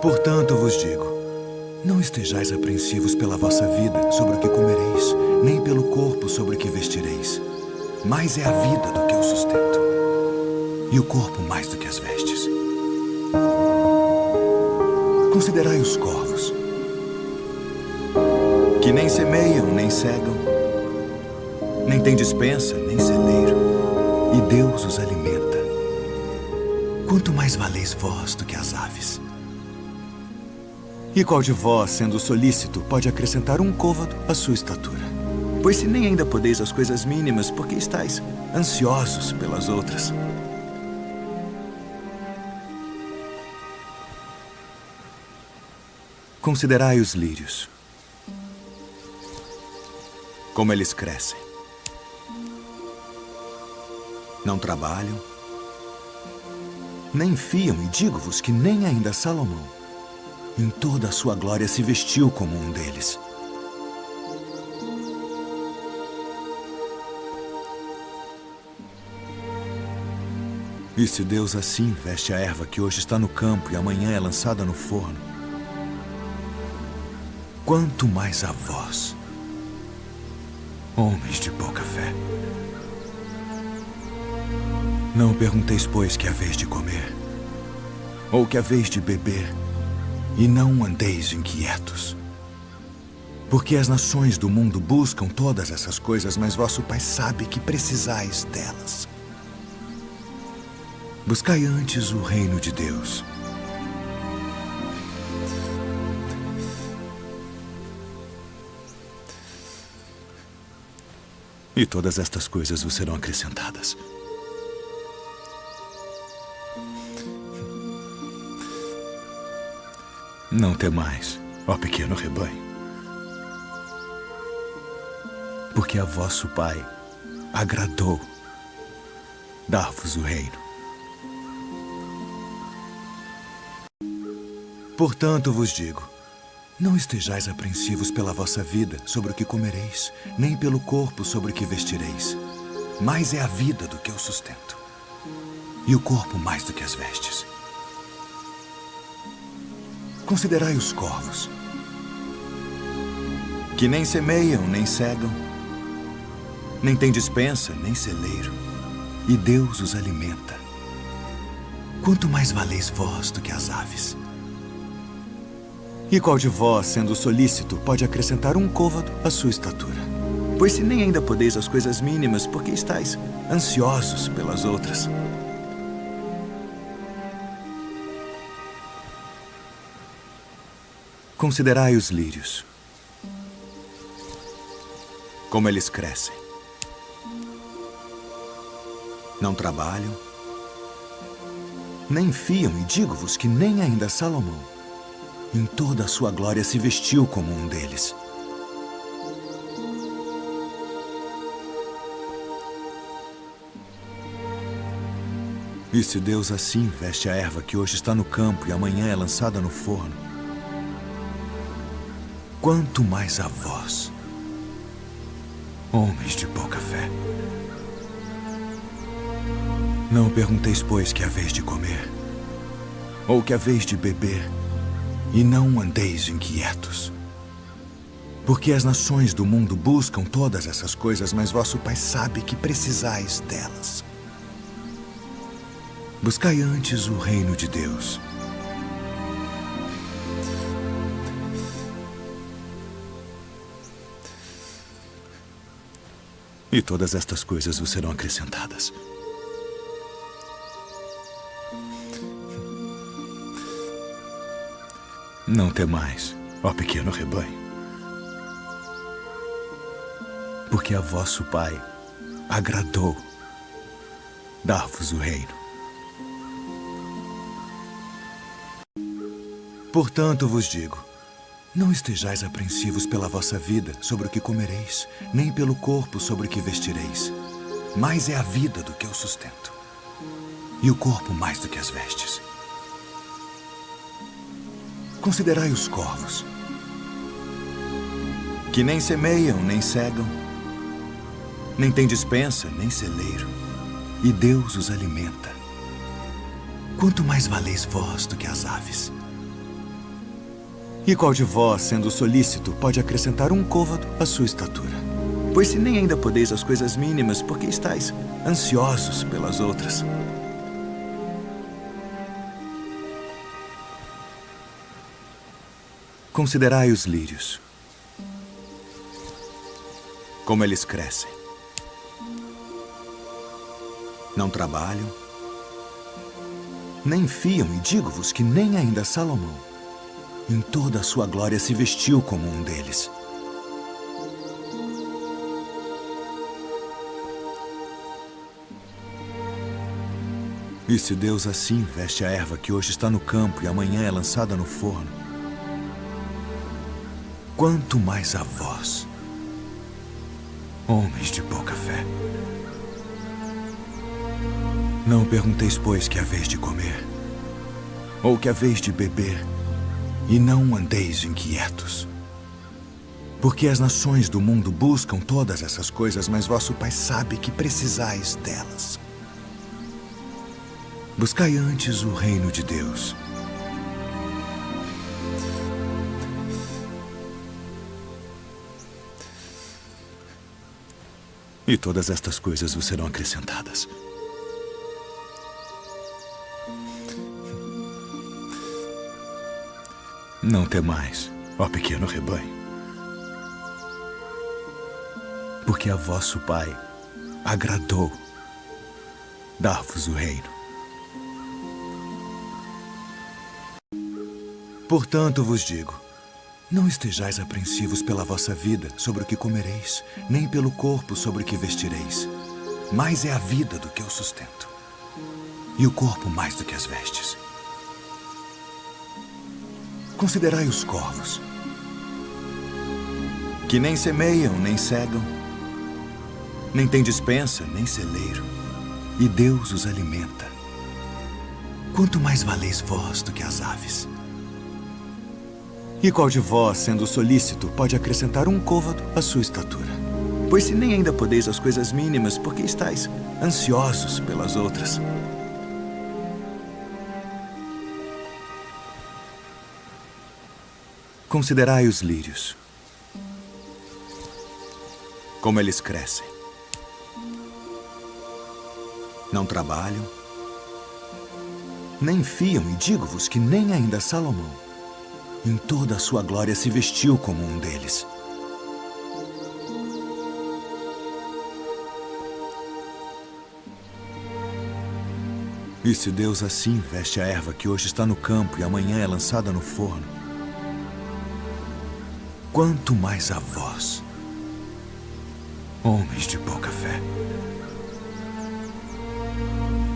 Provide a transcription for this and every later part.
Portanto vos digo, não estejais apreensivos pela vossa vida sobre o que comereis, nem pelo corpo sobre o que vestireis. Mais é a vida do que o sustento, e o corpo mais do que as vestes. Considerai os corvos, que nem semeiam, nem cegam, nem têm despensa, nem celeiro, e Deus os alimenta. Quanto mais valeis vós do que as aves? E qual de vós, sendo solícito, pode acrescentar um côvado à sua estatura? Pois se nem ainda podeis as coisas mínimas, por que estáis ansiosos pelas outras? Considerai os lírios, como eles crescem. Não trabalham, nem fiam, e digo-vos que nem ainda Salomão, em toda a sua glória, se vestiu como um deles. E se Deus assim veste a erva que hoje está no campo e amanhã é lançada no forno, quanto mais a vós, homens de pouca fé. Não pergunteis, pois, que haveis de comer, ou que haveis de beber, e não andeis inquietos. Porque as nações do mundo buscam todas essas coisas, mas vosso Pai sabe que precisais delas. Buscai antes o reino de Deus. E todas estas coisas vos serão acrescentadas. Não temais, ó pequeno rebanho, porque a vosso Pai agradou dar-vos o reino. Portanto vos digo, não estejais apreensivos pela vossa vida sobre o que comereis, nem pelo corpo sobre o que vestireis. Mais é a vida do que o sustento, e o corpo mais do que as vestes. Considerai os corvos, que nem semeiam, nem cegam, nem têm despensa, nem celeiro, e Deus os alimenta. Quanto mais valeis vós do que as aves? E qual de vós, sendo solícito, pode acrescentar um côvado à sua estatura? Pois se nem ainda podeis as coisas mínimas, por que estáis ansiosos pelas outras? Considerai os lírios, como eles crescem. Não trabalham, nem fiam, e digo-vos que nem ainda Salomão, em toda a sua glória, se vestiu como um deles. E se Deus assim veste a erva que hoje está no campo e amanhã é lançada no forno, quanto mais a vós, homens de pouca fé. Não pergunteis, pois, que haveis de comer, ou que haveis de beber, e não andeis inquietos. Porque as nações do mundo buscam todas essas coisas, mas vosso Pai sabe que precisais delas. Buscai antes o reino de Deus. E todas estas coisas vos serão acrescentadas. Não temais, ó pequeno rebanho, porque a vosso Pai agradou dar-vos o reino. Portanto vos digo, não estejais apreensivos pela vossa vida sobre o que comereis, nem pelo corpo sobre o que vestireis. Mais é a vida do que o sustento, e o corpo mais do que as vestes. Considerai os corvos, que nem semeiam, nem cegam, nem têm despensa, nem celeiro, e Deus os alimenta. Quanto mais valeis vós do que as aves? E qual de vós, sendo solícito, pode acrescentar um côvado à sua estatura? Pois se nem ainda podeis as coisas mínimas, por que estáis ansiosos pelas outras? Considerai os lírios, como eles crescem. Não trabalham, nem fiam, e digo-vos que nem ainda Salomão, em toda a sua glória, se vestiu como um deles. E se Deus assim veste a erva que hoje está no campo e amanhã é lançada no forno, quanto mais a vós, homens de pouca fé. Não pergunteis, pois, que haveis de comer, ou que haveis de beber, e não andeis inquietos. Porque as nações do mundo buscam todas essas coisas, mas vosso Pai sabe que precisais delas. Buscai antes o reino de Deus. E todas estas coisas vos serão acrescentadas. Não temais, ó pequeno rebanho, porque a vosso Pai agradou dar-vos o reino. Portanto vos digo, não estejais apreensivos pela vossa vida sobre o que comereis, nem pelo corpo sobre o que vestireis. Mais é a vida do que o sustento, e o corpo mais do que as vestes. Considerai os corvos, que nem semeiam, nem cegam, nem têm despensa, nem celeiro, e Deus os alimenta. Quanto mais valeis vós do que as aves. E qual de vós, sendo solícito, pode acrescentar um côvado à sua estatura? Pois se nem ainda podeis as coisas mínimas, por que estáis ansiosos pelas outras? Considerai os lírios, como eles crescem. Não trabalham, nem fiam, e digo-vos que nem ainda Salomão, em toda a sua glória, se vestiu como um deles. E se Deus assim veste a erva que hoje está no campo e amanhã é lançada no forno, quanto mais a vós, homens de pouca fé.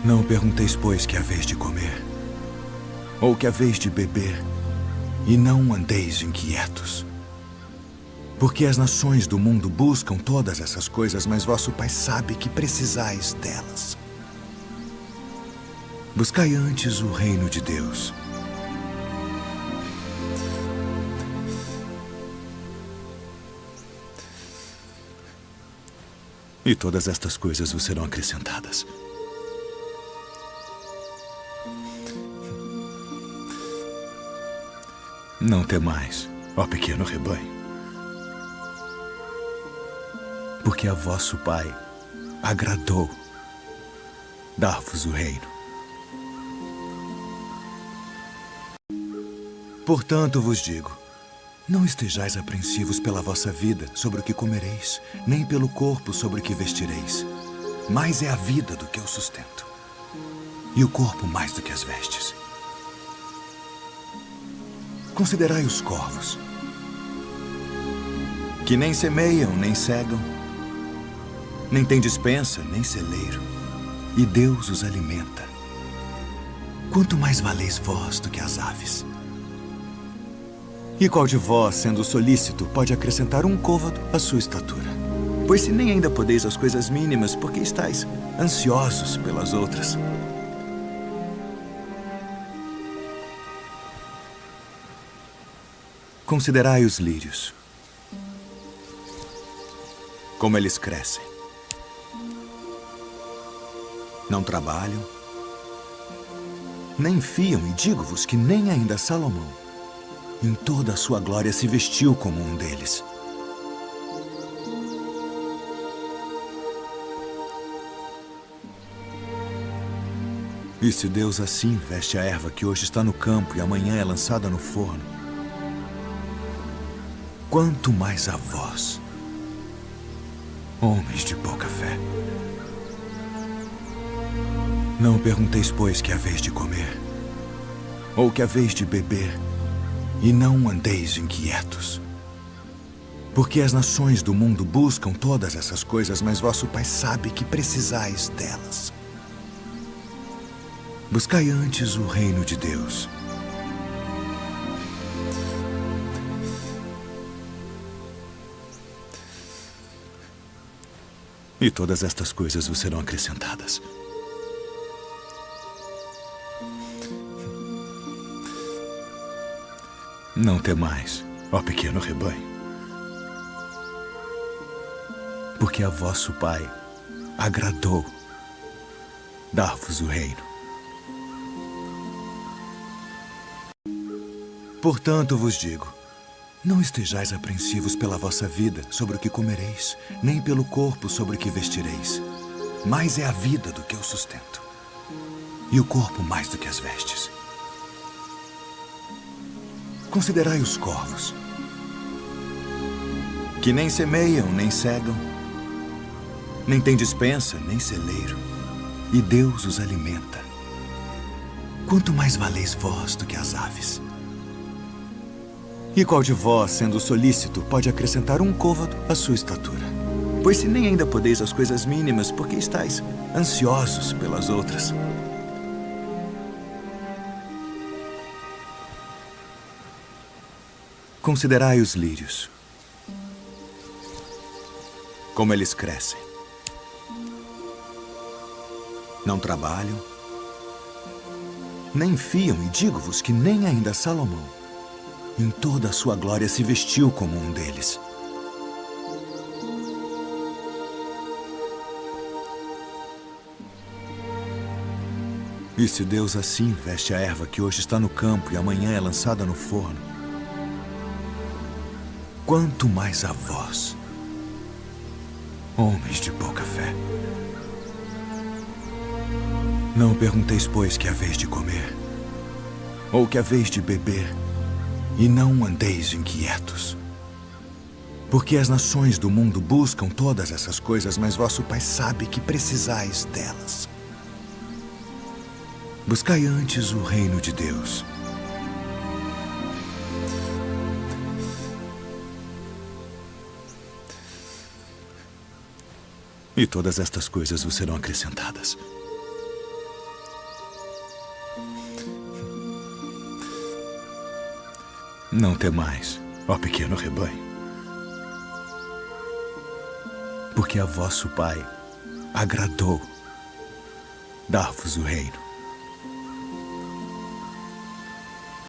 Não pergunteis, pois, que haveis de comer, ou que haveis de beber, e não andeis inquietos. Porque as nações do mundo buscam todas essas coisas, mas vosso Pai sabe que precisais delas. Buscai antes o reino de Deus. E todas estas coisas vos serão acrescentadas. Não temais, ó pequeno rebanho, porque a vosso Pai agradou dar-vos o reino. Portanto vos digo, não estejais apreensivos pela vossa vida sobre o que comereis, nem pelo corpo sobre o que vestireis. Mais é a vida do que o sustento, e o corpo mais do que as vestes. Considerai os corvos, que nem semeiam, nem cegam, nem têm despensa, nem celeiro, e Deus os alimenta. Quanto mais valeis vós do que as aves. E qual de vós, sendo solícito, pode acrescentar um côvado à sua estatura? Pois se nem ainda podeis as coisas mínimas, por que estáis ansiosos pelas outras? Considerai os lírios, como eles crescem. Não trabalham, nem fiam, e digo-vos que nem ainda Salomão, em toda a sua glória, se vestiu como um deles. E se Deus assim veste a erva que hoje está no campo e amanhã é lançada no forno, quanto mais a vós, homens de pouca fé. Não pergunteis, pois, que haveis de comer, ou que haveis de beber, e não andeis inquietos. Porque as nações do mundo buscam todas essas coisas, mas vosso Pai sabe que precisais delas. Buscai antes o reino de Deus. E todas estas coisas vos serão acrescentadas. Não temais, ó pequeno rebanho, porque a vosso Pai agradou dar-vos o reino. Portanto vos digo, não estejais apreensivos pela vossa vida sobre o que comereis, nem pelo corpo sobre o que vestireis. Mais é a vida do que o sustento, e o corpo mais do que as vestes. Considerai os corvos, que nem semeiam, nem cegam, nem têm despensa, nem celeiro, e Deus os alimenta. Quanto mais valeis vós do que as aves? E qual de vós, sendo solícito, pode acrescentar um côvado à sua estatura? Pois se nem ainda podeis as coisas mínimas, por que estáis ansiosos pelas outras? Considerai os lírios, como eles crescem. Não trabalham, nem fiam, e digo-vos que nem ainda Salomão, em toda a sua glória, se vestiu como um deles. E se Deus assim veste a erva que hoje está no campo e amanhã é lançada no forno, quanto mais a vós, homens de pouca fé. Não pergunteis, pois, que haveis de comer, ou que haveis de beber, e não andeis inquietos. Porque as nações do mundo buscam todas essas coisas, mas vosso Pai sabe que precisais delas. Buscai antes o reino de Deus. E todas estas coisas vos serão acrescentadas. Não temais, ó pequeno rebanho, porque a vosso Pai agradou dar-vos o reino.